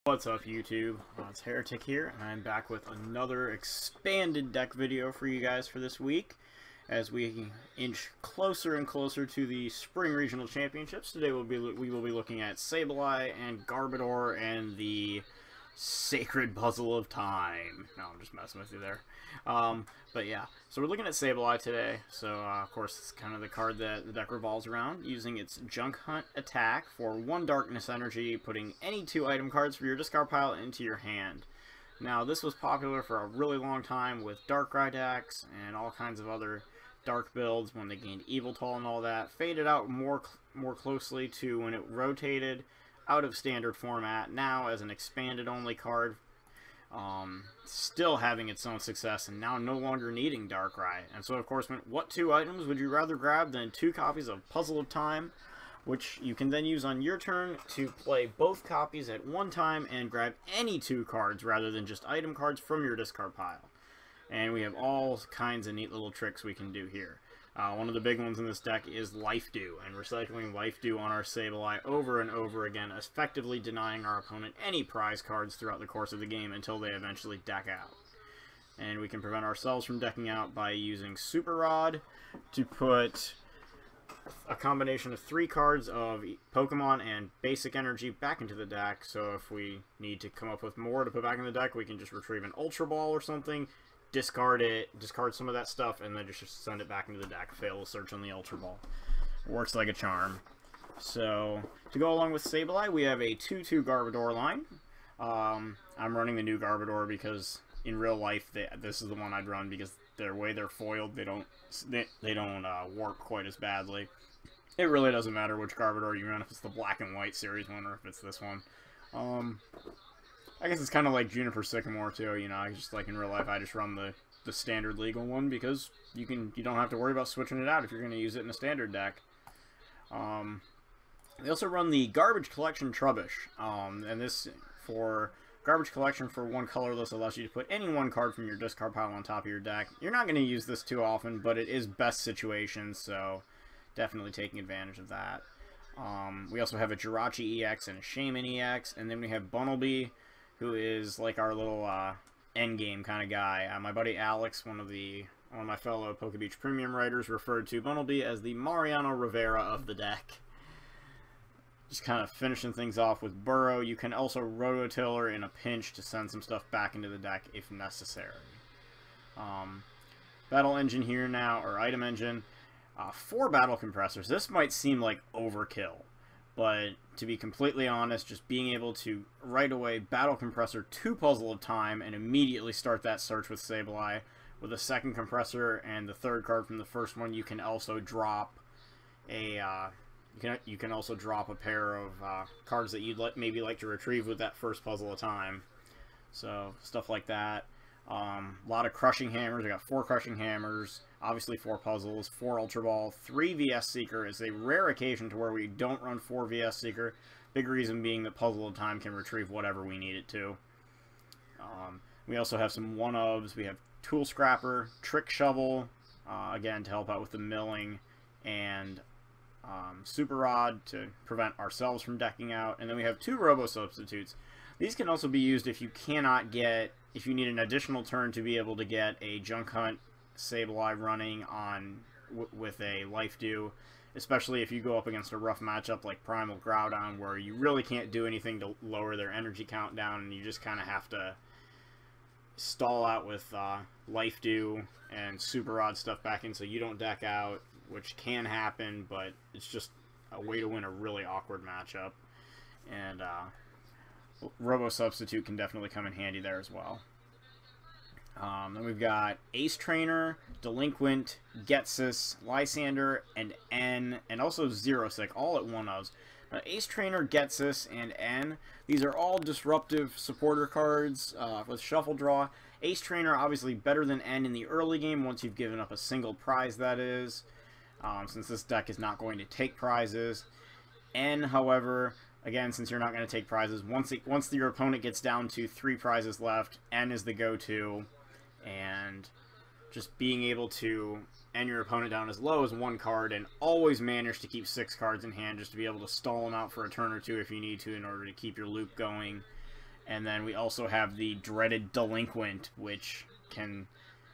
What's up YouTube? It's Heretic here, and I'm back with another expanded deck video for you guys for this week as we inch closer and closer to the Spring Regional Championships. Today we will be looking at Sableye and Garbodor and the Sacred Puzzle of Time. No, I'm just messing with you there. But yeah, so we're looking at Sableye today. So, of course, it's kind of the card that the deck revolves around, using its Junk Hunt attack for 1 Darkness Energy, putting any 2 item cards from your discard pile into your hand. Now, this was popular for a really long time with Darkrai decks and all kinds of other dark builds when they gained Yveltal and all that. Faded out more closely to when it rotated out of standard format, now as an expanded only card, still having its own success and now no longer needing Darkrai. And so of course, what 2 items would you rather grab than 2 copies of Puzzle of Time, which you can then use on your turn to play both copies at one time and grab any 2 cards rather than just item cards from your discard pile. And we have all kinds of neat little tricks we can do here. One of the big ones in this deck is Life Dew, and recycling Life Dew on our Sableye over and over again, effectively denying our opponent any prize cards throughout the course of the game until they eventually deck out. And we can prevent ourselves from decking out by using Super Rod to put a combination of 3 cards of Pokemon and basic energy back into the deck, so if we need to come up with more to put back in the deck, we can just retrieve an Ultra Ball or something, discard it, discard some of that stuff, and then just send it back into the deck. Fail the search on the Ultra Ball. Works like a charm. So, to go along with Sableye, we have a 2/2 Garbodor line. I'm running the new Garbodor because in real life, this is the one I'd run because the way they're foiled, they don't warp quite as badly. It really doesn't matter which Garbodor you run, if it's the black and white series one or if it's this one. I guess it's kind of like Professor Sycamore too, you know. I just, like in real life, I just run the standard legal one because you don't have to worry about switching it out if you're going to use it in a standard deck. They also run the Garbage Collection Trubbish, and this for Garbage Collection for 1 colorless allows you to put any 1 card from your discard pile on top of your deck. You're not going to use this too often, but it is best situations, so definitely taking advantage of that. We also have a Jirachi-EX and a Shaymin-EX, and then we have Bunnelby, who is like our little endgame kind of guy. My buddy Alex, one of my fellow PokeBeach Premium writers, referred to Bunnelby as the Mariano Rivera of the deck. Just kind of finishing things off with Burrow. You can also Rototiller in a pinch to send some stuff back into the deck if necessary. Battle Engine here now, or Item Engine. 4 Battle Compressors. This might seem like overkill, but to be completely honest, just being able to right away Battle Compressor 2 Puzzle of Time and immediately start that search with Sableye with a 2nd compressor and the 3rd card from the first one, you can also drop a you can also drop a pair of cards that you'd maybe like to retrieve with that first Puzzle of Time. So stuff like that. A lot of Crushing Hammers. I got 4 Crushing Hammers, obviously 4 puzzles, 4 Ultra Ball, 3 VS Seeker. It's a rare occasion to where we don't run 4 VS Seeker. Big reason being that Puzzle of Time can retrieve whatever we need it to. We also have some 1-ofs. We have Tool Scrapper, Trick Shovel, again to help out with the milling, and Super Rod to prevent ourselves from decking out. And then we have 2 Robo Substitutes. These can also be used if you if you need an additional turn to be able to get a Junk Hunt Sableye running on with a Life Dew, especially if you go up against a rough matchup like Primal Groudon, where you really can't do anything to lower their energy count down, and you just kind of have to stall out with Life Dew and Super Rod stuff back in so you don't deck out, which can happen, but it's just a way to win a really awkward matchup. And Robo Substitute can definitely come in handy there as well. Then we've got Ace Trainer, Delinquent, Ghetsis, Lysandre, and N, and also Xerosic, all at 1-ofs. Ace Trainer, Ghetsis, and N, these are all disruptive supporter cards with Shuffle Draw. Ace Trainer, obviously better than N in the early game once you've given up a single prize, that is, since this deck is not going to take prizes. N, however, again, since you're not going to take prizes, once your opponent gets down to 3 prizes left, N is the go-to, and just being able to end your opponent down as low as 1 card and always manage to keep 6 cards in hand just to be able to stall them out for a turn or 2 if you need to in order to keep your loop going And then we also have the dreaded Delinquent, which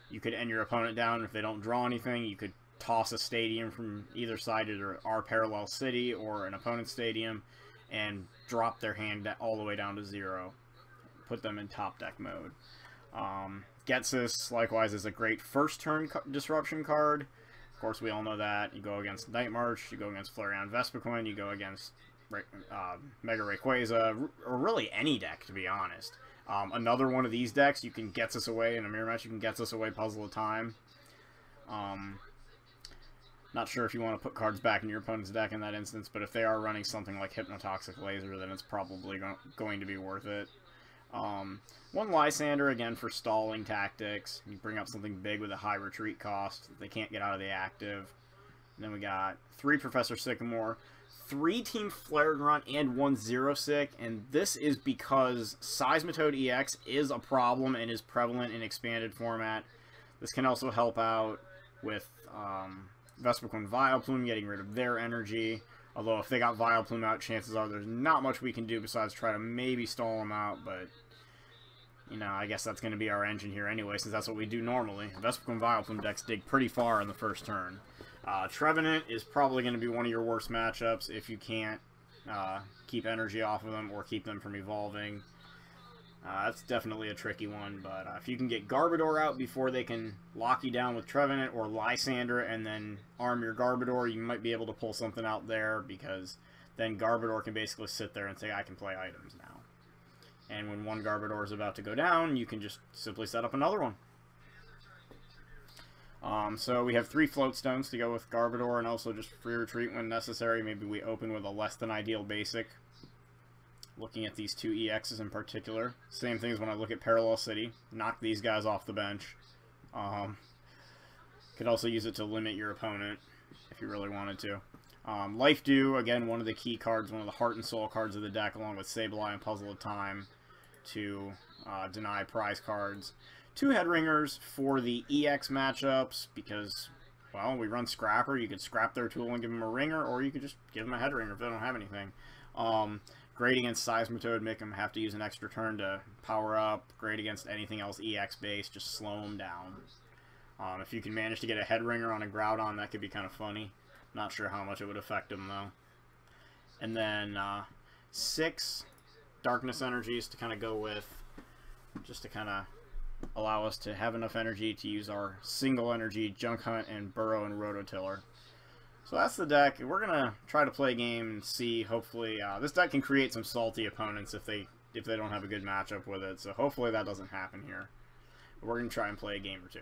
you could end your opponent down if they don't draw anything. You could toss a stadium from either side, either our parallel city or an opponent's stadium, and drop their hand all the way down to 0. Put them in top deck mode. Ghetsis, likewise, is a great first turn disruption card. Of course, we all know that. You go against Night March, you go against Flareon Vespiquen, you go against Mega Rayquaza, or really any deck, to be honest. Another one of these decks, you can Ghetsis away in a mirror match, you can Ghetsis away Puzzle of Time. Not sure if you want to put cards back in your opponent's deck in that instance, but if they are running something like Hypnotoxic Laser, then it's probably going to be worth it. One Lysandre, again, for stalling tactics. You bring up something big with a high retreat cost. They can't get out of the active. And then we got 3 Professor Sycamore, 3 Team Flare Grunt, and 1 Xerosic. And this is because Seismitoad EX is a problem and is prevalent in expanded format. This can also help out with Vespiquen Vileplume, getting rid of their energy. Although if they got Vileplume out, chances are there's not much we can do besides try to maybe stall them out, but, you know, I guess that's going to be our engine here anyway, since that's what we do normally. Vespiquen Vileplume decks dig pretty far in the first turn. Trevenant is probably going to be one of your worst matchups if you can't keep energy off of them or keep them from evolving. That's definitely a tricky one, but if you can get Garbodor out before they can lock you down with Trevenant or Lysandre and then arm your Garbodor, you might be able to pull something out there, because then Garbodor can basically sit there and say, I can play items now. And when one Garbodor is about to go down, you can just simply set up another one. So we have 3 Float Stones to go with Garbodor, and also just free retreat when necessary. Maybe we open with a less than ideal basic. Looking at these 2 EXs in particular. Same thing as when I look at Parallel City. Knock these guys off the bench. Could also use it to limit your opponent if you really wanted to. Life Dew, again, one of the key cards, one of the heart and soul cards of the deck, along with Sableye and Puzzle of Time to deny prize cards. 2 Headringers for the EX matchups because, well, we run Scrapper. You could scrap their tool and give them a ringer, or you could just give them a Headringer if they don't have anything. Great against Seismitoad, make them have to use an extra turn to power up. Great against anything else EX-based, just slow them down. If you can manage to get a Headringer on a Groudon, that could be kind of funny. Not sure how much it would affect them, though. And then 6 Darkness Energies to kind of go with, just to kind of allow us to have enough energy to use our single energy Junk Hunt and Burrow and Rototiller. So that's the deck. We're going to try to play a game and see, hopefully, this deck can create some salty opponents if they don't have a good matchup with it. So hopefully that doesn't happen here. But we're going to try and play a game or 2.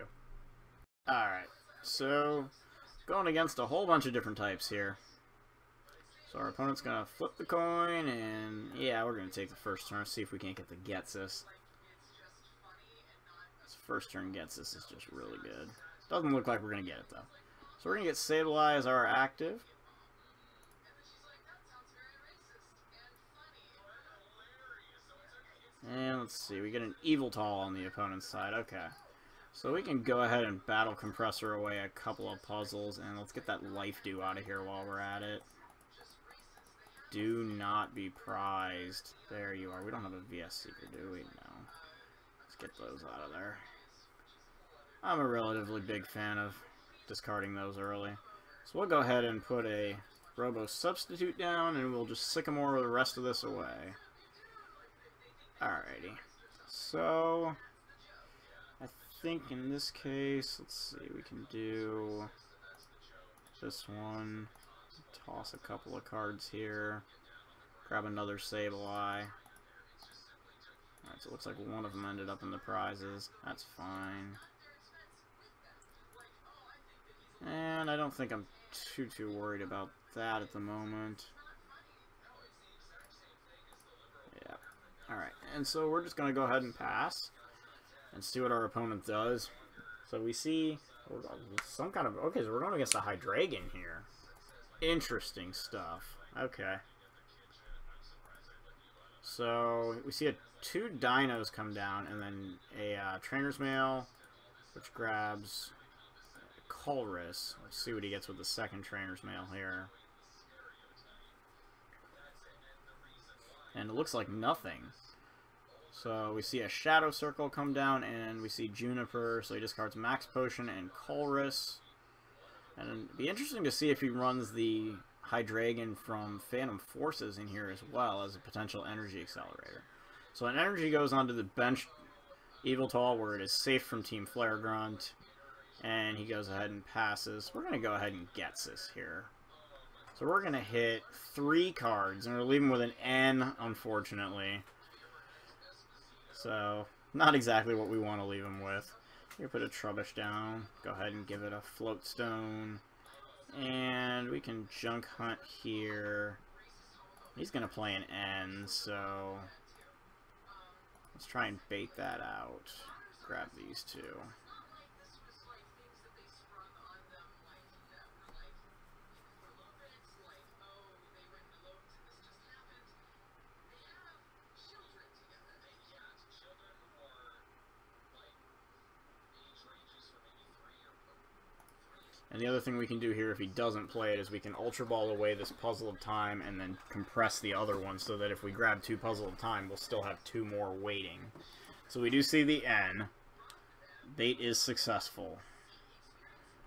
Alright, so going against a whole bunch of different types here. So our opponent's going to flip the coin, and yeah, we're going to take the first turn, see if we can't get the Ghetsis. This first turn Ghetsis is just really good. Doesn't look like we're going to get it, though. So we're going to get Sableye as our active. And let's see, we get an Evil Tall on the opponent's side. Okay. So we can go ahead and Battle Compressor away a couple of puzzles, and let's get that Life Dew out of here while we're at it. Do not be prized. There you are. We don't have a VS Seeker, do we? No. Let's get those out of there. I'm a relatively big fan of discarding those early. So we'll go ahead and put a Robo Substitute down, and we'll just Sycamore the rest of this away. Alrighty. So I think in this case, let's see, we can do this one. Toss a couple of cards here. Grab another Sableye. Alright, so it looks like one of them ended up in the prizes. That's fine. And I don't think I'm too worried about that at the moment. Yeah. Alright, and so we're just going to go ahead and pass and see what our opponent does. So we see some kind of... Okay, so we're going against a Hydreigon here. Interesting stuff. Okay. So we see 2 Dinos come down, and then a Trainer's Mail, which grabs Colress. Let's see what he gets with the second Trainer's Mail here. And it looks like nothing. So we see a Shadow Circle come down, and we see Juniper, so he discards Max Potion and Colress. And it'd be interesting to see if he runs the Hydreigon from Phantom Forces in here as well as a potential energy accelerator. So an energy goes onto the bench Yveltal, where it is safe from Team Flare Grunt, and he goes ahead and passes. We're going to go ahead and Ghetsis here. So we're going to hit 3 cards, and we're leaving with an N, unfortunately. So, not exactly what we want to leave him with. Here, put a Trubbish down. Go ahead and give it a Float Stone. And we can Junk Hunt here. He's going to play an N, so let's try and bait that out. Grab these 2. And the other thing we can do here if he doesn't play it is we can Ultra Ball away this Puzzle of Time and then compress the other one so that if we grab 2 Puzzle of Time, we'll still have 2 more waiting. So we do see the N. Bait is successful.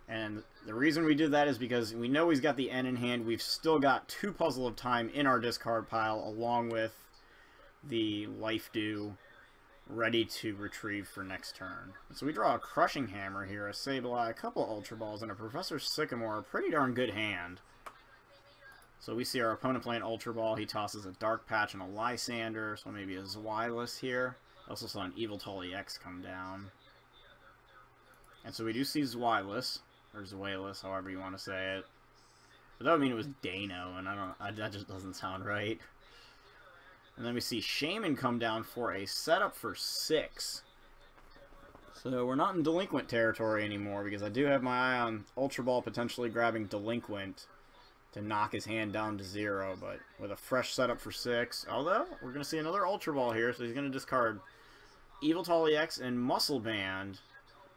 And the reason we did that is because we know he's got the N in hand. We've still got 2 Puzzle of Time in our discard pile along with the Life Dew ready to retrieve for next turn. So we draw a Crushing Hammer here, a Sableye, a couple Ultra Balls, and a Professor Sycamore, a pretty darn good hand. So we see our opponent playing Ultra Ball. He tosses a Dark Patch and a Lysandre, so maybe a Zweilous here. Also saw an Yveltal EX come down. And so we do see Zweilous, or Zweilous, however you want to say it. But that would mean it was Dano, and that just doesn't sound right. And then we see Shaymin come down for a setup for 6. So we're not in Delinquent territory anymore because I do have my eye on Ultra Ball potentially grabbing Delinquent to knock his hand down to 0. But with a fresh setup for 6, although we're going to see another Ultra Ball here, so he's going to discard Yveltal EX and Muscle Band.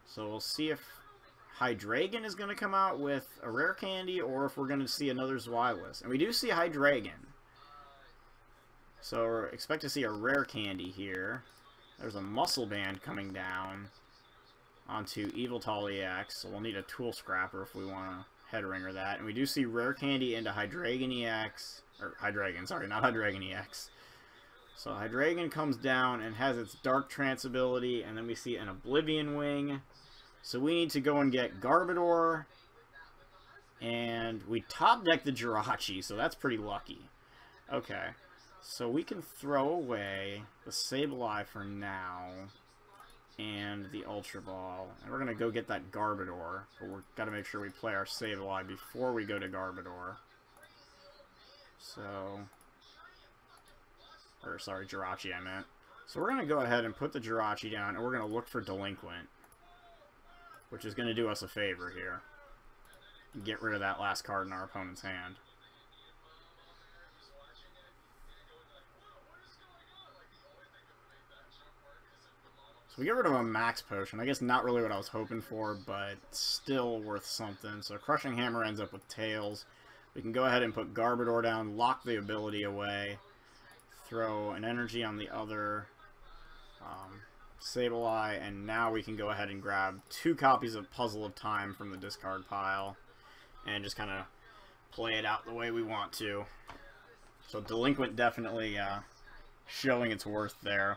So we'll see if Hydreigon is going to come out with a Rare Candy or if we're going to see another Zweilous. And we do see Hydreigon. So expect to see a Rare Candy here. There's a Muscle Band coming down onto Yveltal EX, so we'll need a Tool Scrapper if we want to Headringer that. And we do see Rare Candy into Hydreigon EX, or Hydreigon, sorry, not Hydreigon EX. So Hydreigon comes down and has its Dark Trance ability, and then we see an Oblivion Wing. So we need to go and get Garbodor, and we top deck the Jirachi, so that's pretty lucky. Okay. So we can throw away the Sableye for now, and the Ultra Ball. And we're going to go get that Garbodor, but we've got to make sure we play our Sableye before we go to Garbodor. So, or sorry, Jirachi I meant. So we're going to go ahead and put the Jirachi down, and we're going to look for Delinquent, which is going to do us a favor here. And get rid of that last card in our opponent's hand. We get rid of a Max Potion. I guess not really what I was hoping for, but still worth something. So Crushing Hammer ends up with Tails. We can go ahead and put Garbodor down, lock the ability away, throw an energy on the other Sableye, and now we can go ahead and grab 2 copies of Puzzle of Time from the discard pile and just kind of play it out the way we want to. So Delinquent definitely showing its worth there.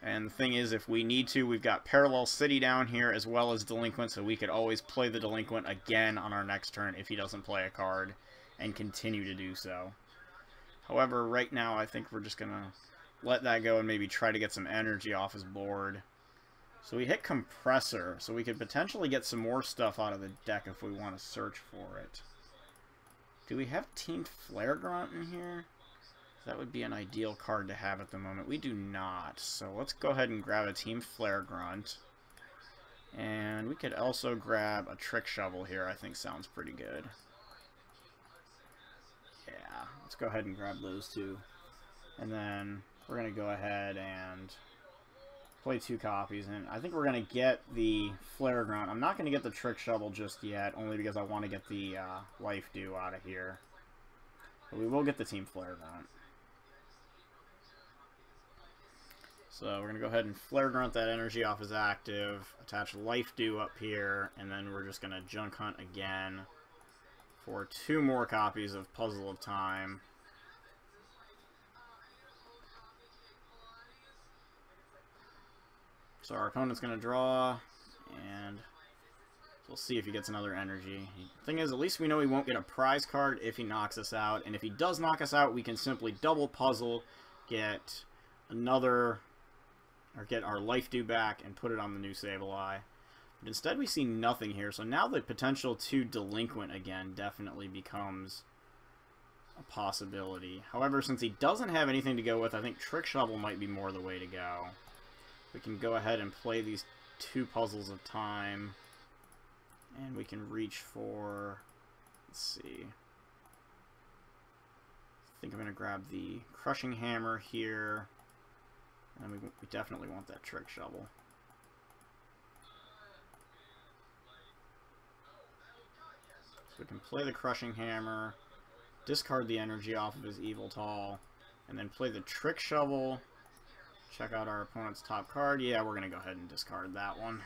And the thing is, if we need to, we've got Parallel City down here as well as Delinquent, so we could always play the Delinquent again on our next turn if he doesn't play a card, and continue to do so. However, right now I think we're just going to let that go and maybe try to get some energy off his board. So we hit Compressor, so we could potentially get some more stuff out of the deck if we want to search for it. Do we have Team Flare Grunt in here? That would be an ideal card to have at the moment. We do not. So let's go ahead and grab a Team Flare Grunt. And we could also grab a Trick Shovel here. I think sounds pretty good. Yeah, let's go ahead and grab those 2. And then we're going to go ahead and play 2 copies. And I think we're going to get the Flare Grunt. I'm not going to get the Trick Shovel just yet, only because I want to get the Life Dew out of here. But we will get the Team Flare Grunt. So we're going to go ahead and Flare Grunt that energy off his active, attach Life Dew up here, and then we're just going to Junk Hunt again for 2 more copies of Puzzle of Time. So our opponent's going to draw, and we'll see if he gets another energy. The thing is, at least we know he won't get a prize card if he knocks us out, and if he does knock us out, we can simply double puzzle, get another, or get our Life Dew back and put it on the new Sableye. But instead we see nothing here, so now the potential to Delinquent again definitely becomes a possibility. However, since he doesn't have anything to go with, I think Trick Shovel might be more the way to go. We can go ahead and play these 2 Puzzles of Time, and we can reach for, let's see, I think I'm going to grab the Crushing Hammer here, and we definitely want that Trick Shovel. So we can play the Crushing Hammer, discard the energy off of his Yveltal, and then play the Trick Shovel. Check out our opponent's top card. Yeah, we're going to go ahead and discard that one.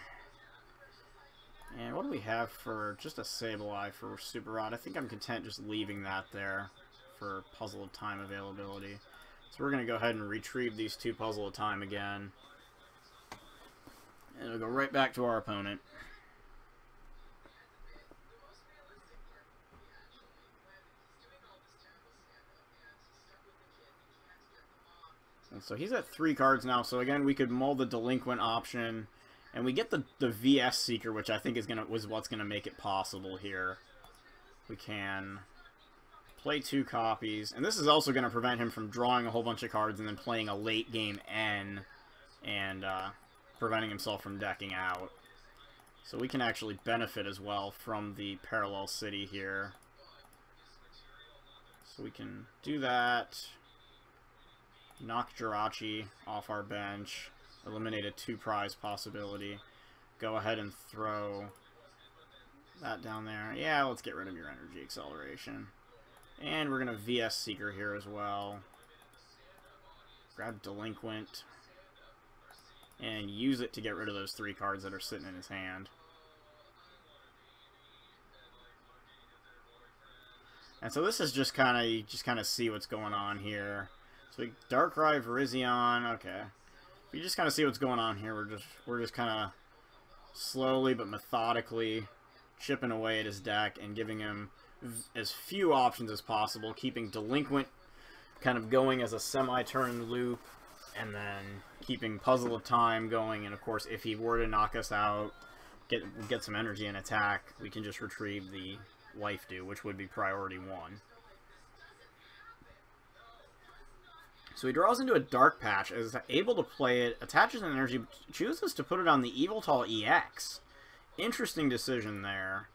And what do we have for just a Sableye for Super Rod? I think I'm content just leaving that there for Puzzle of Time availability. So we're going to go ahead and retrieve these 2 Puzzle of Time again. And we'll go right back to our opponent. And so he's at 3 cards now, so again we could mull the Delinquent option, and we get the VS Seeker, which I think was what's gonna make it possible here. We can play 2 copies, and this is also gonna prevent him from drawing a whole bunch of cards and then playing a late game N and preventing himself from decking out. So we can actually benefit as well from the Parallel City here. So we can do that. Knock Jirachi off our bench, eliminate a 2 prize possibility, go ahead and throw that down there. Yeah, let's get rid of your energy acceleration. And we're going to VS Seeker here as well. Grab Delinquent, and use it to get rid of those 3 cards that are sitting in his hand. And so this is just kind of see what's going on here. So we Darkrai, Virizion, okay. We just kind of see what's going on here. We're just kind of slowly but methodically chipping away at his deck and giving him as few options as possible, keeping Delinquent kind of going as a semi-turn loop, and then keeping Puzzle of Time going. And of course, if he were to knock us out, get some energy and attack, we can just retrieve the Life Dew, which would be priority 1. So he draws into a Dark Patch, is able to play it, attaches an energy, chooses to put it on the Yveltal EX. Interesting decision there.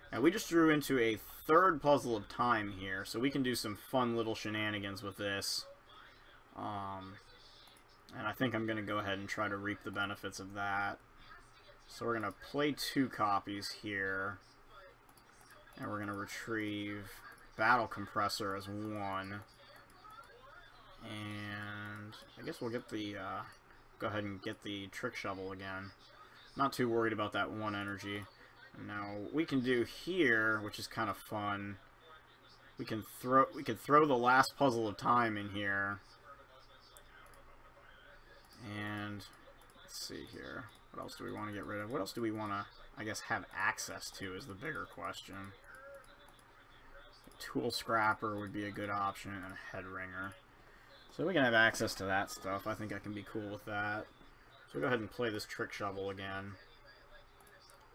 And we just drew into a 3rd Puzzle of Time here, so we can do some fun little shenanigans with this. And I think I'm going to go ahead and try to reap the benefits of that. So we're going to play 2 copies here. And we're going to retrieve Battle Compressor as 1. And I guess we'll get the, go ahead and get the Trick Shovel again. Not too worried about that 1 energy. And now we can do here, which is kind of fun. We could throw the last Puzzle of Time in here. And let's see here. What else do we want to get rid of? What else do we want to, I guess, have access to is the bigger question. A Tool Scrapper would be a good option, and a Head Ringer. So we can have access to that stuff. I think I can be cool with that. So we'll go ahead and play this Trick Shovel again.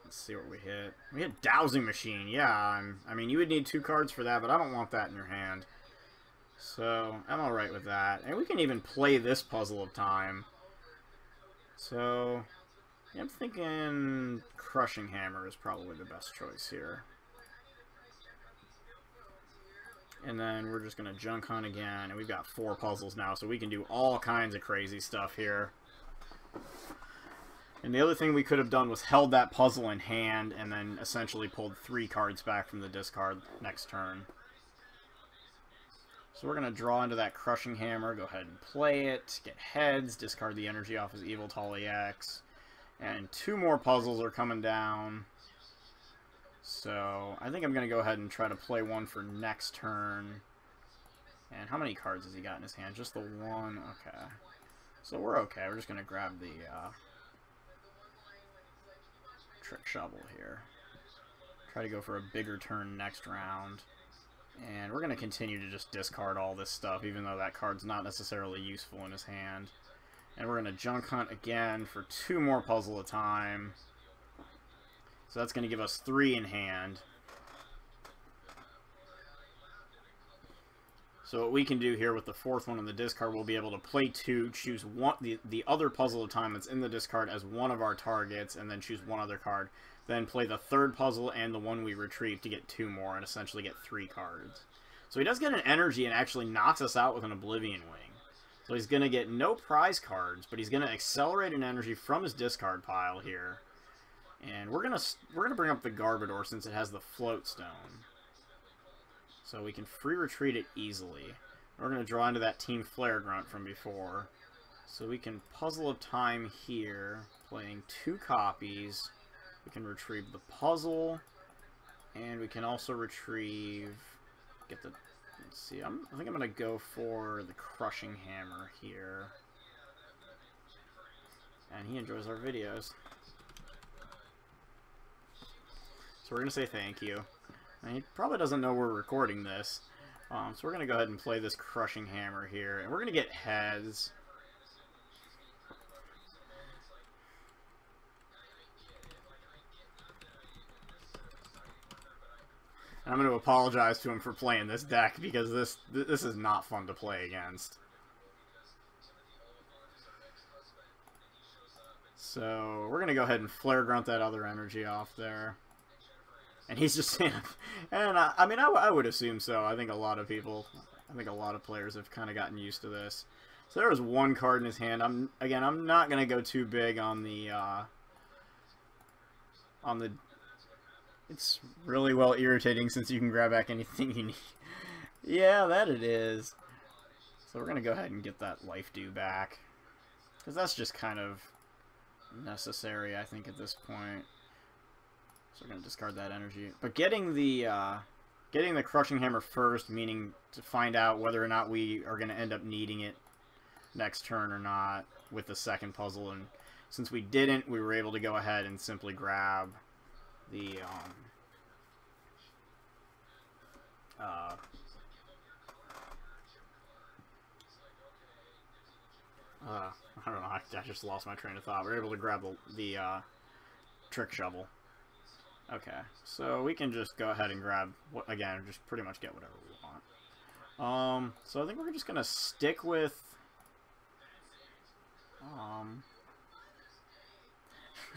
Let's see what we hit. We hit Dowsing Machine. Yeah, I mean, you would need 2 cards for that, but I don't want that in your hand. So I'm alright with that. And we can even play this Puzzle of Time. So yeah, I'm thinking Crushing Hammer is probably the best choice here. And then we're just going to Junk Hunt again, and we've got 4 puzzles now, so we can do all kinds of crazy stuff here. And the other thing we could have done was held that puzzle in hand, and then essentially pulled 3 cards back from the discard next turn. So we're going to draw into that Crushing Hammer, go ahead and play it, get heads, discard the energy off his EX, and 2 more puzzles are coming down. So I think I'm going to go ahead and try to play one for next turn. And how many cards has he got in his hand? Just the one? Okay. So we're okay. We're just going to grab the Trick Shovel here. Try to go for a bigger turn next round. And we're going to continue to just discard all this stuff, even though that card's not necessarily useful in his hand. And we're going to Junk Hunt again for 2 more puzzle a time. So that's going to give us 3 in hand. So what we can do here with the 4th one in the discard, we'll be able to play 2, choose one, the other puzzle of time that's in the discard as one of our targets, and then choose one other card. Then play the 3rd puzzle and the one we retrieve to get 2 more, and essentially get 3 cards. So he does get an energy and actually knocks us out with an Oblivion Wing. So he's going to get no prize cards, but he's going to accelerate an energy from his discard pile here. And we're gonna bring up the Garbodor since it has the Float Stone. So we can free retreat it easily. We're going to draw into that Team Flare Grunt from before. So we can Puzzle of Time here, playing 2 copies. We can retrieve the puzzle, and we can also retrieve, let's see, I think I'm going to go for the Crushing Hammer here. And he enjoys our videos. So we're going to say thank you. And he probably doesn't know we're recording this. So we're going to go ahead and play this Crushing Hammer here. And we're going to get heads. And I'm going to apologize to him for playing this deck because this is not fun to play against. So we're going to go ahead and Flare Grunt that other energy off there. And he's just saying, and I mean, I would assume so. I think a lot of players have kind of gotten used to this. So there was 1 card in his hand. I'm not going to go too big on the, it's really well irritating since you can grab back anything you need. Yeah, that it is. So we're going to go ahead and get that Life Dew back. Because that's just kind of necessary, I think, at this point. So we're going to discard that energy. But getting the Crushing Hammer first, meaning to find out whether or not we are going to end up needing it next turn or not with the 2nd puzzle. And since we didn't, we were able to go ahead and simply grab the I don't know, I just lost my train of thought. We were able to grab the Trick Shovel. Okay, so we can just go ahead and grab, again, just pretty much get whatever we want. So I think we're just going to stick with,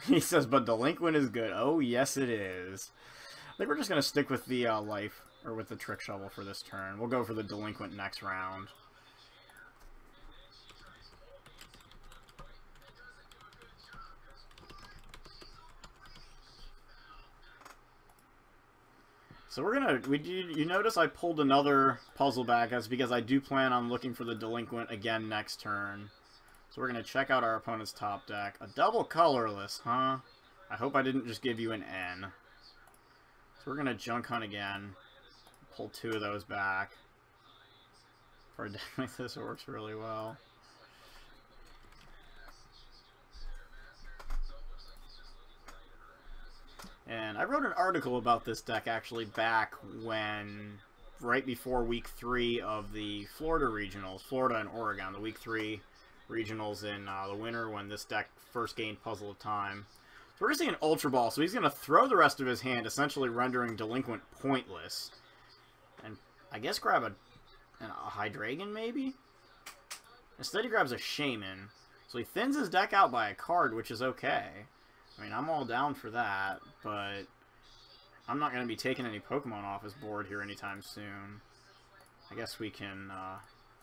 he says, but Delinquent is good. Oh, yes it is. I think we're just going to stick with the with the Trick Shovel for this turn. We'll go for the Delinquent next round. So we're gonna, you notice I pulled another puzzle back. That's because I do plan on looking for the Delinquent again next turn. So we're gonna check out our opponent's top deck. A double colorless, huh? I hope I didn't just give you an N. So we're gonna Junk Hunt again. Pull 2 of those back. For a deck like this, it works really well. And I wrote an article about this deck actually back when, right before Week 3 of the Florida Regionals, Florida and Oregon, the Week 3 Regionals in the winter when this deck first gained Puzzle of Time. So we're going to see an Ultra Ball, so he's going to throw the rest of his hand, essentially rendering Delinquent pointless. And I guess grab a Hydreigon, maybe? Instead he grabs a Shaymin. So he thins his deck out by a card, which is okay. I mean, I'm all down for that, but I'm not going to be taking any Pokemon off his board here anytime soon. I guess we can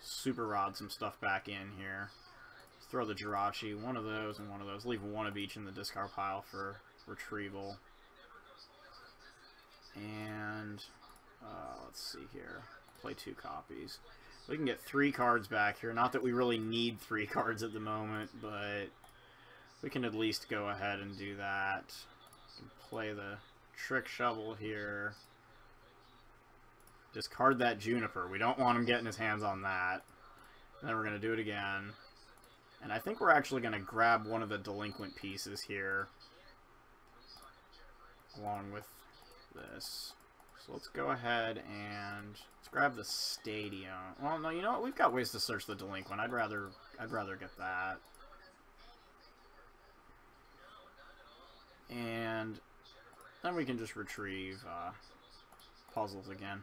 Super Rod some stuff back in here. Let's throw the Jirachi, one of those and one of those. Leave 1 of each in the discard pile for retrieval. And let's see here. Play 2 copies. We can get 3 cards back here. Not that we really need 3 cards at the moment, but we can at least go ahead and do that. We can play the Trick Shovel here. Discard that Juniper. We don't want him getting his hands on that. And then we're going to do it again. And I think we're actually going to grab one of the Delinquent pieces here, along with this. So let's go ahead and let's grab the Stadium. Well, no, you know what? We've got ways to search the Delinquent. I'd rather get that. And then we can just retrieve puzzles again.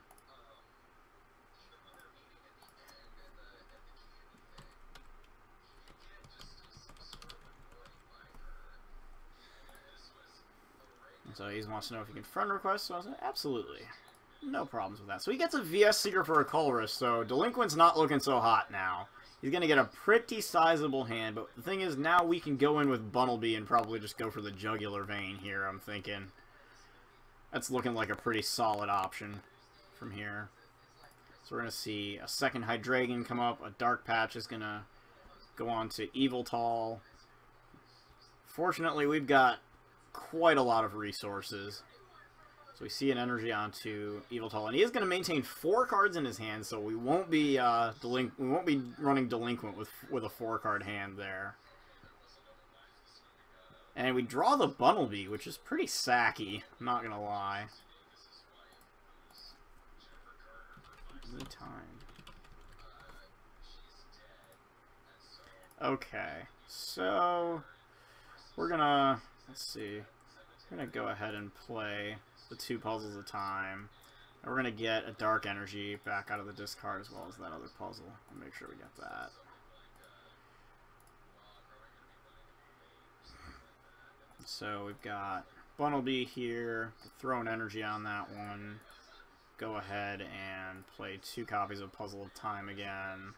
So he wants to know if he can friend request, so I said, absolutely. No problems with that. So he gets a VS Seeker for a Colress, so Delinquent's not looking so hot now. He's going to get a pretty sizable hand, but the thing is, now we can go in with Bunnelby and probably just go for the Jugular Vein here, I'm thinking. That's looking like a pretty solid option from here. So we're going to see a second Hydreigon come up, a Dark Patch is going to go on to Yveltal. Fortunately, we've got quite a lot of resources. So we see an energy onto Yveltal, and he is going to maintain 4 cards in his hand, so we won't be running Delinquent with a 4-card hand there. And we draw the Bunnelby, which is pretty sacky, I'm not gonna lie. Anytime. Okay, so we're gonna, let's see, we're gonna go ahead and play the 2 puzzles at a time. And we're gonna get a Dark Energy back out of the discard as well as that other puzzle. I'll make sure we get that. So we've got Bunnelby here, throw an energy on that one. Go ahead and play 2 copies of Puzzle of Time again.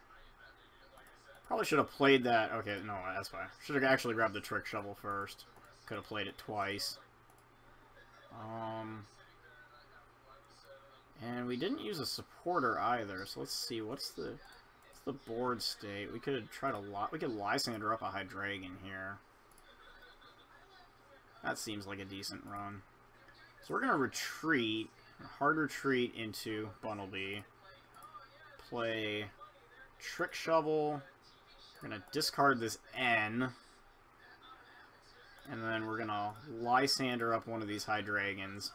Probably should have played that. Okay, no, that's fine. Should have actually grabbed the Trick Shovel first. Could have played it twice. And we didn't use a supporter either, so let's see, what's the board state? We could try to we could Lysandre up a Hydreigon here. That seems like a decent run. So we're gonna retreat, a hard retreat into Bunnelby. Play Trick Shovel. We're gonna discard this N. And then we're gonna Lysandre up one of these Hydreigons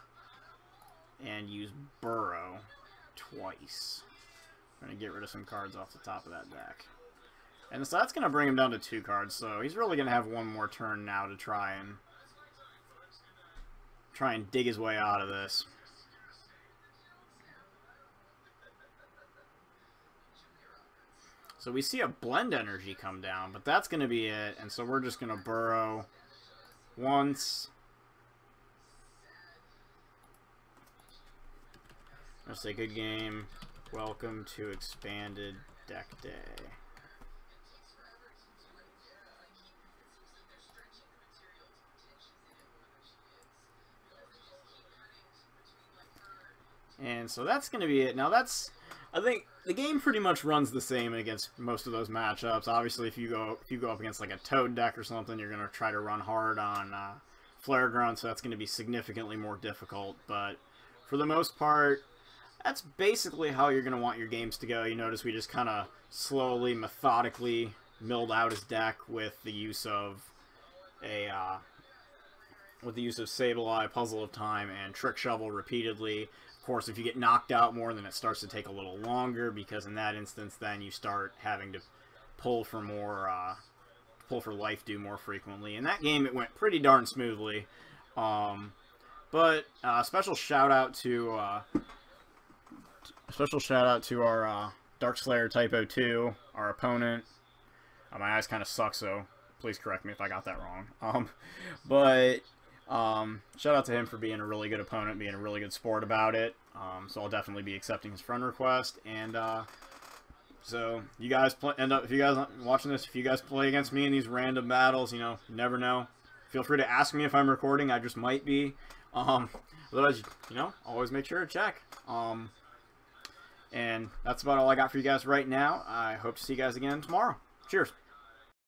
and use Burrow twice. We're gonna get rid of some cards off the top of that deck. And so that's gonna bring him down to 2 cards, so he's really gonna have one more turn now to try and dig his way out of this. So we see a Blend Energy come down, but that's gonna be it, and so we're just gonna Burrow once. I'll say good game. Welcome to Expanded Deck Day. And so that's going to be it. Now that's, I think the game pretty much runs the same against most of those matchups. Obviously, if you go up against like a Toad deck or something, you're going to try to run hard on Flare Grunt, so that's going to be significantly more difficult. But for the most part, that's basically how you're going to want your games to go. You notice we just kind of slowly, methodically milled out his deck with the use of Sableye, Puzzle of Time, and Trick Shovel repeatedly. Of course, if you get knocked out more, then it starts to take a little longer, because in that instance, then you start having to pull for more, life dew more frequently. In that game, it went pretty darn smoothly. But special shout out to our Dark Slayer Typo 2, our opponent. My eyes kind of suck, so please correct me if I got that wrong. Shout out to him for being a really good opponent, being a really good sport about it. So I'll definitely be accepting his friend request. And so you guys if you guys are watching this, if you guys play against me in these random battles, you know, you never know. Feel free to ask me if I'm recording. I just might be. Otherwise, you know, always make sure to check. And that's about all I got for you guys right now. I hope to see you guys again tomorrow. Cheers.